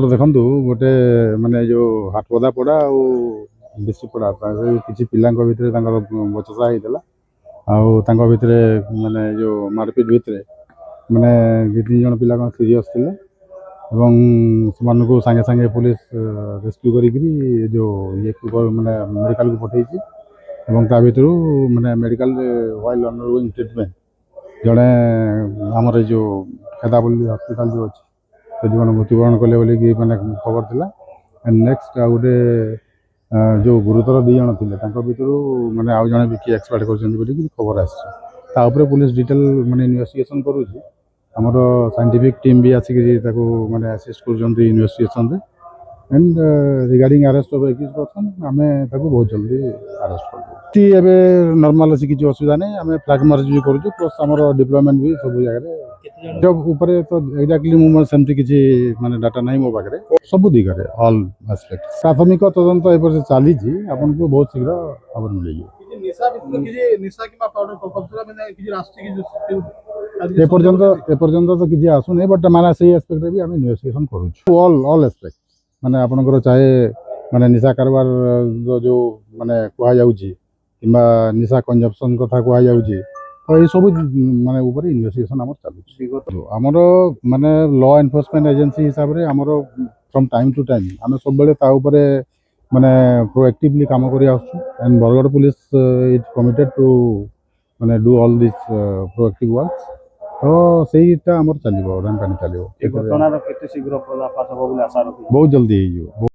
देखु गोटे माने जो हाटपदा पड़ा बेसी पड़ा किसी पिला भितर बचसा होता भितर माने जो मारपिट भितर माने दु तीन जन पिला सीरीयस थे को सांगे सांगे पुलिस रेस्क्यू करी जो ये माने मेडिकल को पठे भितर माने मेडिकल व्हाइल अंडरगोइंग ट्रीटमेंट जड़े आमर जो खेदापल्ली हॉस्पिटल जो अच्छी से मृत्युवरण कले बोलिकी मैंने खबर थिला। एंड नेक्स्ट आ गोटे जो गुरुतर दी जन थे भितर मैंने आउ जड़े भी किए एक्सपायर कर खबर आसपर पुलिस डिटेल माने इन्वेस्टिगेशन करुँच आमर साइंटिफिक टीम भी आसिक माने असिस्ट कर investigation and regarding arrest of 21 person आम बहुत जल्दी अरेस्ट कर नॉर्मल अच्छी किसी असुविधा नहीं आम फ्लैग मार्च भी करूँ प्लस आमर डिप्लॉयमेंट भी सब जगह जब ऊपर तो एक्जाक्टली मुझे सेमती किसी माने डाटा नहीं मो पाखे सब दिगरे ऑल एस्पेक्ट प्राथमिक तदंत ए चली आपन को बहुत शीघ्र खबर मिल एपर्यंत तो किसी आसुना बट माने से एस्पेक्ट भी आम इन्वेस्टिगेशन करूँ ऑल एस्पेक्ट माने आपनकर चाहे माने निशा कारबार जो माने कह जाउची किंबा निशा कंजप्शन कथा कह जाउची तो ये सब माने ऊपर इन्वेस्टिगेशन आमर चलुची आमर माने लॉ एनफोर्समेंट एजेंसी हिसाब रे आमर फ्रॉम टाइम टू टाइम आम सब बेले ता ऊपर माने प्रोएक्टिवली काम करी आसु and Bargarh police is committed to माने do all this proactive works तो सहीटा आमर चलो रैंपानी चलो बहुत जल्दी हो।